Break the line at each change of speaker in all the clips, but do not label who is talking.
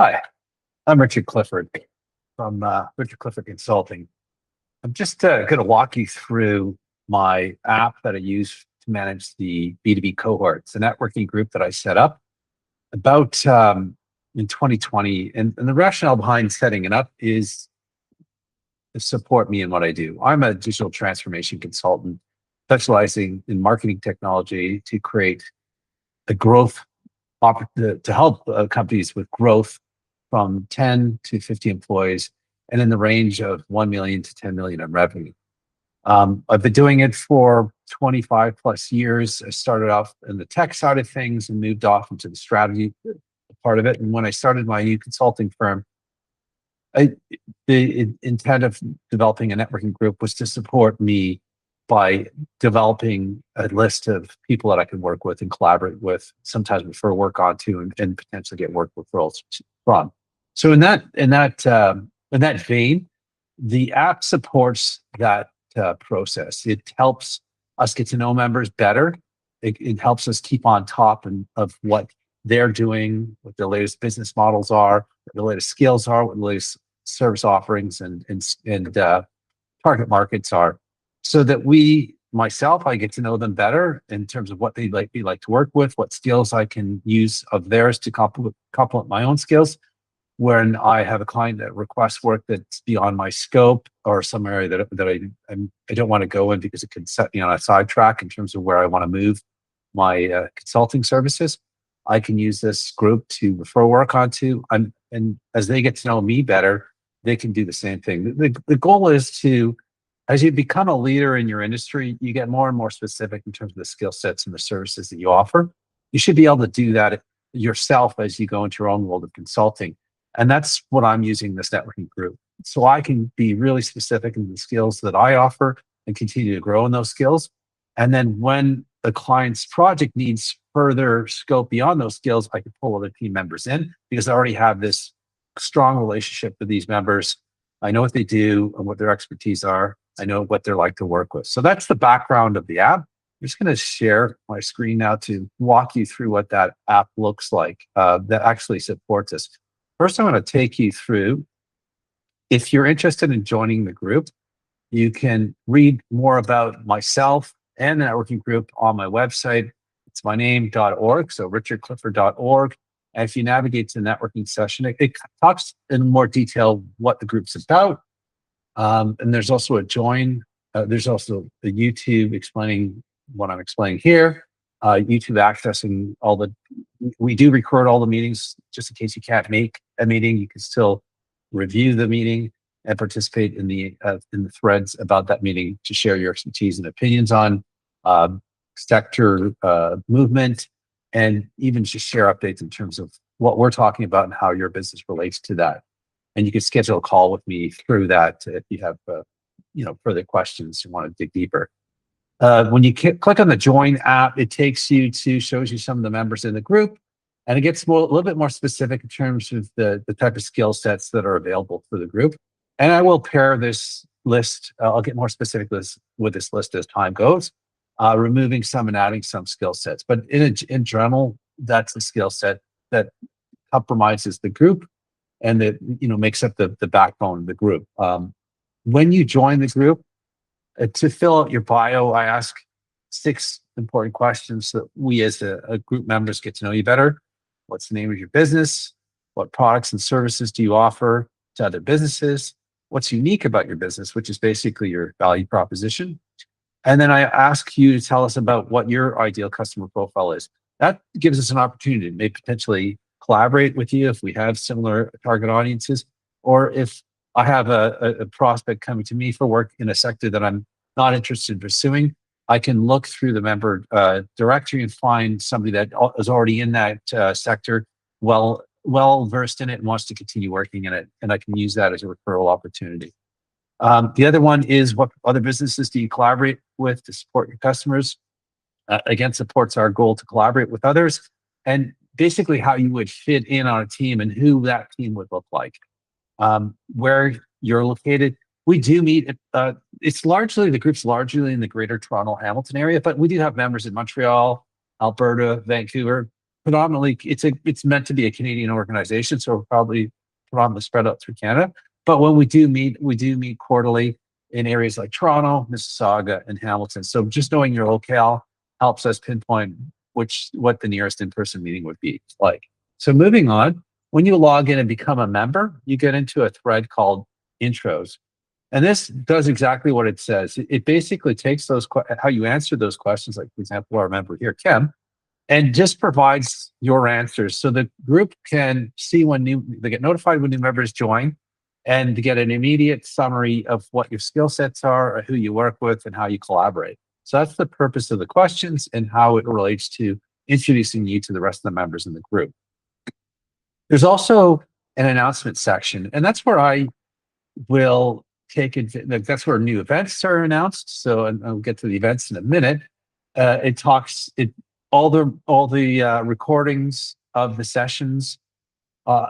Hi, I'm Richard Clifford from Richard Clifford Consulting. I'm just going to walk you through my app that I use to manage the B2B cohort. It's a networking group that I set up about in 2020. And the rationale behind setting it up is to support me in what I do. I'm a digital transformation consultant specializing in marketing technology to create a growth to help companies with growth from 10 to 50 employees and in the range of 1 million to 10 million in revenue. I've been doing it for 25 plus years. I started off in the tech side of things and moved off into the strategy part of it. And when I started my new consulting firm, the intent of developing a networking group was to support me by developing a list of people that I can work with and collaborate with, sometimes refer work onto, and potentially get work referrals from. So in that vein, the app supports that process. It helps us get to know members better. It helps us keep on top of what they're doing, what the latest business models are, what the latest skills are, what the latest service offerings and target markets are, so that I get to know them better in terms of what they like to work with, what skills I can use of theirs to complement my own skills. When I have a client that requests work that's beyond my scope or some area that I don't want to go in because it can set me on a sidetrack in terms of where I want to move my consulting services, I can use this group to refer work onto. And as they get to know me better, they can do the same thing. The goal is to, as you become a leader in your industry, you get more and more specific in terms of the skill sets and the services that you offer. You should be able to do that yourself as you go into your own world of consulting. And that's what I'm using this networking group. So I can be really specific in the skills that I offer and continue to grow in those skills. And then when the client's project needs further scope beyond those skills, I can pull other team members in because I already have this strong relationship with these members. I know what they do and what their expertise are. I know what they're like to work with. So that's the background of the app. I'm just going to share my screen now to walk you through what that app looks like that actually supports us. First, I'm going to take you through. If you're interested in joining the group, you can read more about myself and the networking group on my website. It's my name.org, so richardclifford.org. And if you navigate to the networking session, it talks in more detail what the group's about. And there's also a join. There's also the YouTube explaining what I'm explaining here. YouTube accessing we do record all the meetings just in case you can't make a meeting. You can still review the meeting and participate in the threads about that meeting to share your expertise and opinions on sector movement, and even just share updates in terms of what we're talking about and how your business relates to that. And you can schedule a call with me through that if you have further questions, you want to dig deeper. When you click on the join app, it takes you to, shows you some of the members in the group, and it gets a little bit more specific in terms of the type of skill sets that are available for the group. And I will pair this list, I'll get more specific with this list as time goes, removing some and adding some skill sets. But in general, that's the skill set that compromises the group and that makes up the backbone of the group. When you join the group, to fill out your bio, I ask 6 important questions so that we as a group members get to know you better. What's the name of your business? What products and services do you offer to other businesses? What's unique about your business, which is basically your value proposition? And then I ask you to tell us about what your ideal customer profile is. That gives us an opportunity to maybe potentially collaborate with you if we have similar target audiences, or if I have a prospect coming to me for work in a sector that I'm not interested in pursuing, I can look through the member directory and find somebody that is already in that sector, well versed in it and wants to continue working in it. And I can use that as a referral opportunity. The other one is, what other businesses do you collaborate with to support your customers? Again, supports our goal to collaborate with others, and basically how you would fit in on a team and who that team would look like. Where you're located, we do meet. The group's largely in the Greater Toronto Hamilton area, but we do have members in Montreal, Alberta, Vancouver. predominantly it's meant to be a Canadian organization, so we're probably predominantly spread out through Canada. But when we do meet quarterly in areas like Toronto, Mississauga, and Hamilton. So just knowing your locale helps us pinpoint what the nearest in-person meeting would be like. So moving on, when you log in and become a member, you get into a thread called intros. And this does exactly what it says. It basically takes how you answer those questions, like for example, our member here, Kim, and just provides your answers. So the group can see they get notified when new members join, and to get an immediate summary of what your skill sets are, or who you work with, and how you collaborate. So that's the purpose of the questions and how it relates to introducing you to the rest of the members in the group. There's also an announcement section, and that's where I will that's where new events are announced. So, and I'll get to the events in a minute. All the recordings of the sessions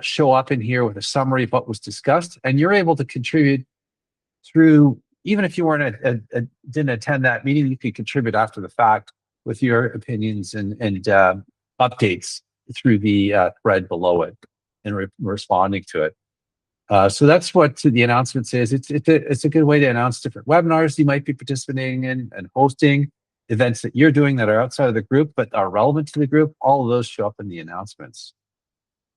show up in here with a summary of what was discussed, and you're able to contribute through, even if you didn't attend that meeting, you could contribute after the fact with your opinions and updates through the thread below it and responding to it. So that's what the announcement says. It's a good way to announce different webinars you might be participating in and hosting, events that you're doing that are outside of the group but are relevant to the group. All of those show up in the announcements.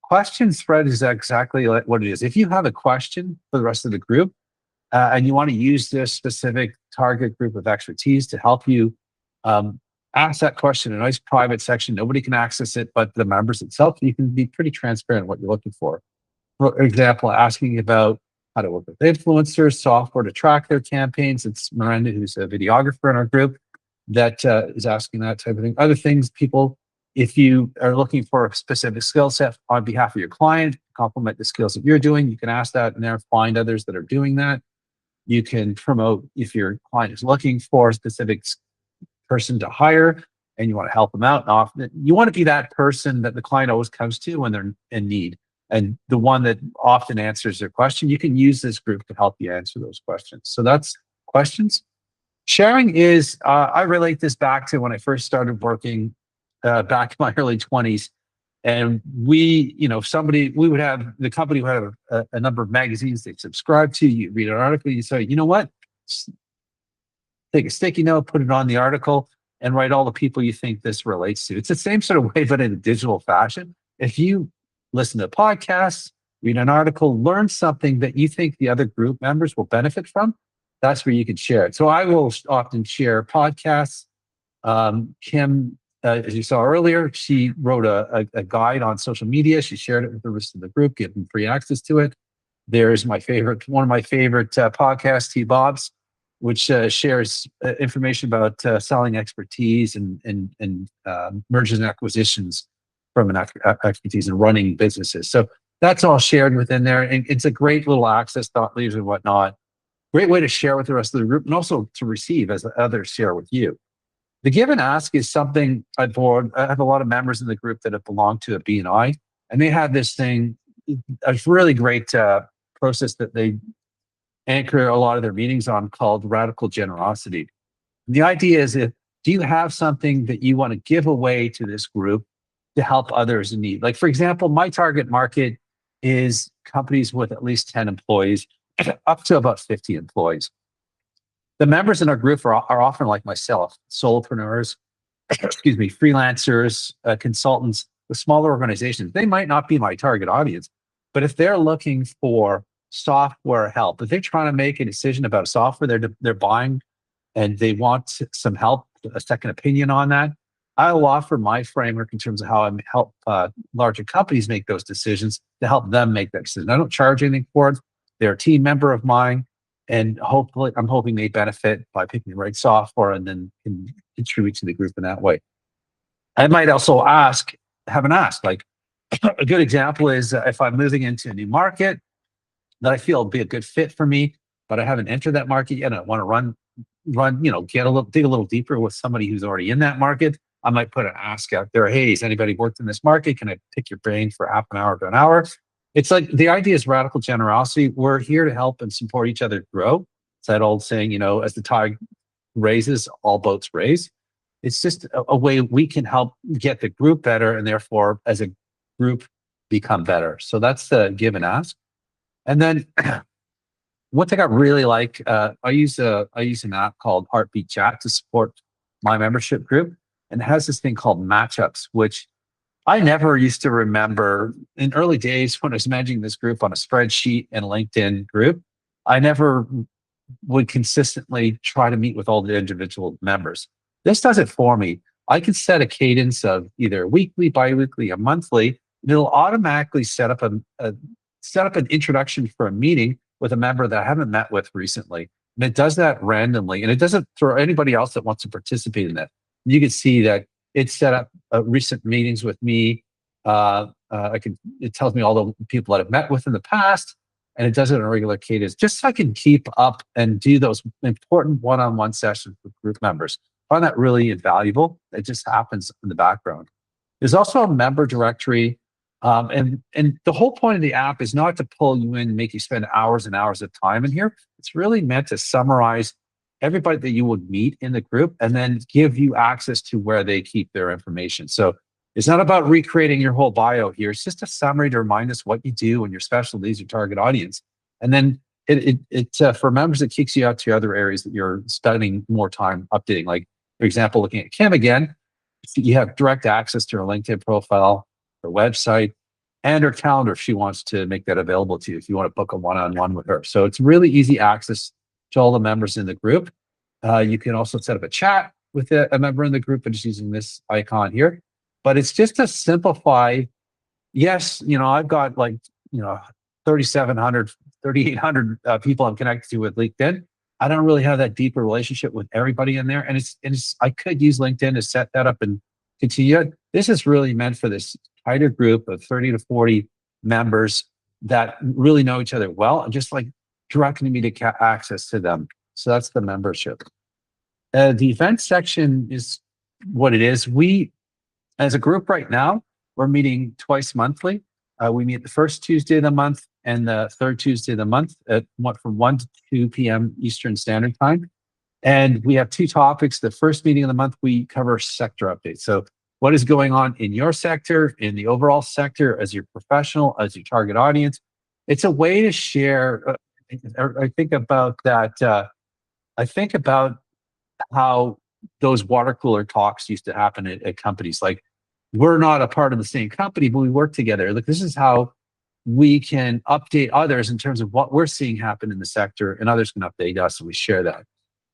Questions thread is exactly what it is. If you have a question for the rest of the group and you want to use this specific target group of expertise to help you ask that question in a nice private section, nobody can access it but the members itself, you can be pretty transparent what you're looking for. For example, asking about how to work with influencers, software to track their campaigns. It's Miranda, who's a videographer in our group, that is asking that type of thing. Other things, people, if you are looking for a specific skill set on behalf of your client, complement the skills that you're doing, you can ask that in there, find others that are doing that. You can promote if your client is looking for a specific person to hire and you want to help them out. And often you want to be that person that the client always comes to when they're in need, and the one that often answers their question. You can use this group to help you answer those questions. So that's questions. Sharing is, I relate this back to when I first started working back in my early 20s. And we would have, the company would have a number of magazines they subscribe to. You read an article, you say, you know what? Take a sticky note, put it on the article, and write all the people you think this relates to. It's the same sort of way, but in a digital fashion. If you listen to podcasts, read an article, learn something that you think the other group members will benefit from, that's where you can share it. So I will often share podcasts. Kim, as you saw earlier, she wrote a guide on social media. She shared it with the rest of the group, giving free access to it. There's one of my favorite podcasts, T. Bob's, which shares information about selling expertise and mergers and acquisitions from an expertise in running businesses. So that's all shared within there. And it's a great little access, thought leaders and whatnot. Great way to share with the rest of the group and also to receive as others share with you. The give and ask is something I have a lot of members in the group that have belonged to a BNI, and they have this thing, a really great process that they anchor a lot of their meetings on called radical generosity. And the idea is, do you have something that you want to give away to this group to help others in need? Like, for example, my target market is companies with at least 10 employees, up to about 50 employees. The members in our group are often like myself, solopreneurs, freelancers, consultants with smaller organizations. They might not be my target audience, but if they're looking for software help, if they're trying to make a decision about software they're buying and they want some help, a second opinion on that, I will offer my framework in terms of how I help larger companies make those decisions to help them make that decision. I don't charge anything for it. They're a team member of mine, and hopefully, I'm hoping they benefit by picking the right software and then can contribute to the group in that way. I might also have an ask. Like a good example is if I'm moving into a new market that I feel will be a good fit for me, but I haven't entered that market yet. I want to dig a little deeper with somebody who's already in that market. I might put an ask out there. Hey, has anybody worked in this market? Can I pick your brain for half an hour to an hour? It's like the idea is radical generosity. We're here to help and support each other grow. It's that old saying, as the tide raises, all boats raise. It's just a way we can help get the group better, and therefore, as a group, become better. So that's the give and ask. And then one thing I really like, I use an app called Heartbeat Chat to support my membership group, and it has this thing called matchups, which I never used to remember in early days when I was managing this group on a spreadsheet and LinkedIn group. I never would consistently try to meet with all the individual members. This does it for me. I can set a cadence of either weekly, biweekly, or monthly, and it'll automatically set up set up an introduction for a meeting with a member that I haven't met with recently. And it does that randomly, and it doesn't throw anybody else that wants to participate in that. You can see that it set up recent meetings with me. It tells me all the people that I've met with in the past, and it does it on a regular cadence, just so I can keep up and do those important one-on-one sessions with group members. I find that really invaluable. It just happens in the background. There's also a member directory, and the whole point of the app is not to pull you in and make you spend hours and hours of time in here. It's really meant to summarize everybody that you would meet in the group and then give you access to where they keep their information. So it's not about recreating your whole bio here. It's just a summary to remind us what you do and your specialties, your target audience. And then for members, it kicks you out to other areas that you're spending more time updating. Like, for example, looking at Kim again, you have direct access to her LinkedIn profile, her website, and her calendar if she wants to make that available to you, if you want to book a one-on-one with her. So it's really easy access to all the members in the group. You can also set up a chat with a member in the group and just using this icon here. But it's just to simplify. Yes, I've got 3,700, 3,800 people I'm connected to with LinkedIn. I don't really have that deeper relationship with everybody in there. And I could use LinkedIn to set that up and continue it. This is really meant for this tighter group of 30 to 40 members that really know each other well, and just like directing me to access to them. So that's the membership. The event section is what it is. We, as a group right now, we're meeting twice monthly. We meet the first Tuesday of the month and the third Tuesday of the month from 1 to 2 p.m. Eastern Standard Time. And we have two topics. The first meeting of the month, we cover sector updates. So what is going on in your sector, in the overall sector, as your professional, as your target audience. It's a way to share. I think about that. I think about how those water cooler talks used to happen at companies. Like, we're not a part of the same company, but we work together. Like, this is how we can update others in terms of what we're seeing happen in the sector, and others can update us, and we share that.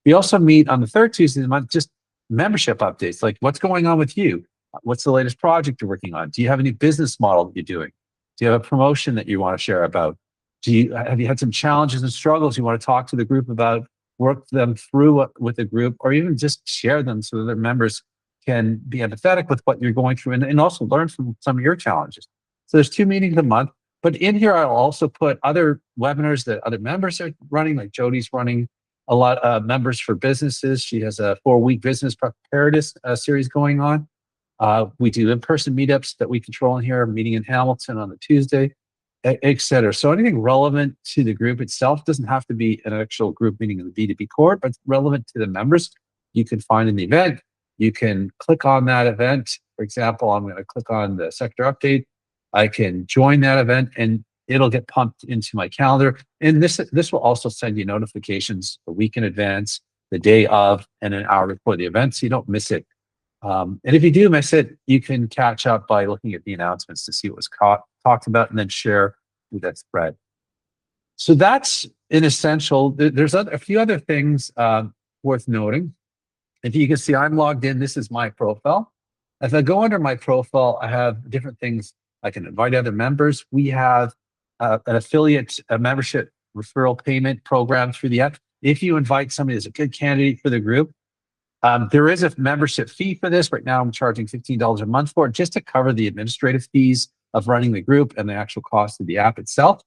We also meet on the third Tuesday of the month, just membership updates, like what's going on with you? What's the latest project you're working on? Do you have a new business model that you're doing? Do you have a promotion that you want to share about? Have you had some challenges and struggles you want to talk to the group about, work them through with the group, or even just share them so that their members can be empathetic with what you're going through and also learn from some of your challenges. So there's 2 meetings a month, but in here, I'll also put other webinars that other members are running, like Jody's running a lot of members for businesses. She has a 4-week business preparedness series going on. We do in-person meetups that we control in here, meeting in Hamilton on the Tuesday, et cetera. So anything relevant to the group itself doesn't have to be an actual group meeting in the B2B Cohort, but relevant to the members, you can find in the event. You can click on that event. For example, I'm going to click on the sector update. I can join that event and it'll get pumped into my calendar. And this will also send you notifications a week in advance, the day of, and an hour before the event, so you don't miss it. And if you do miss it, you can catch up by looking at the announcements to see what was talked about and then share with that thread. So that's an essential. There's a few other things worth noting. If you can see, I'm logged in. This is my profile. If I go under my profile, I have different things. I can invite other members. We have an affiliate, a membership referral payment program through the app. If you invite somebody as a good candidate for the group, there is a membership fee for this. Right now, I'm charging $15 a month for it, just to cover the administrative fees of running the group and the actual cost of the app itself.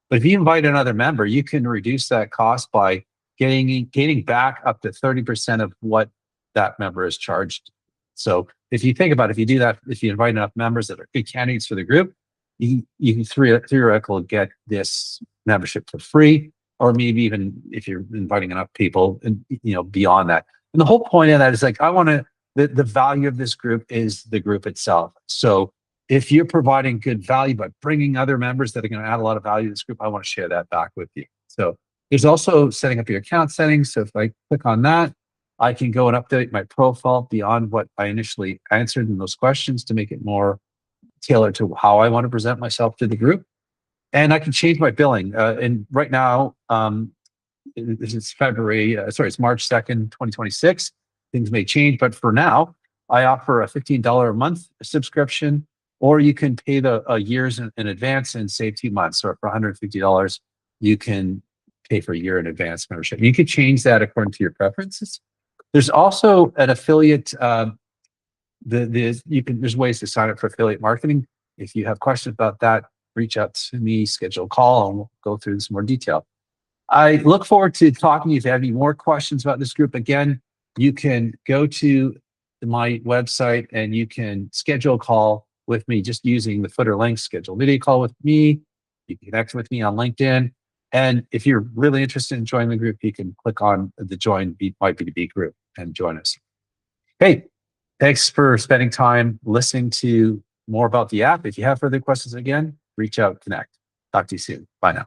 But if you invite another member, you can reduce that cost by gaining back up to 30% of what that member is charged. So if you think about it, if you do that, if you invite enough members that are good candidates for the group, you can theoretically get this membership for free, or maybe even if you're inviting enough people and beyond that. And the whole point of that is, like, I want to the value of this group is the group itself. So if you're providing good value by bringing other members that are going to add a lot of value to this group, I want to share that back with you. So there's also setting up your account settings. So if I click on that, I can go and update my profile beyond what I initially answered in those questions to make it more tailored to how I want to present myself to the group. And I can change my billing. And right now, this is it's March 2nd, 2026. Things may change, but for now, I offer a $15 a month subscription, or you can pay the years in advance and save 2 months. Or for $150, you can pay for a year in advance membership. You can change that according to your preferences. There's also an affiliate. There's ways to sign up for affiliate marketing. If you have questions about that, reach out to me, schedule a call, and we'll go through this in more detail. I look forward to talking to you. If you have any more questions about this group, again, you can go to my website and you can schedule a call with me just using the footer link, schedule a video call with me. You can connect with me on LinkedIn. And if you're really interested in joining the group, you can click on the Join My B2B group and join us. Hey, thanks for spending time listening to more about the app. If you have further questions, again, reach out, connect. Talk to you soon. Bye now.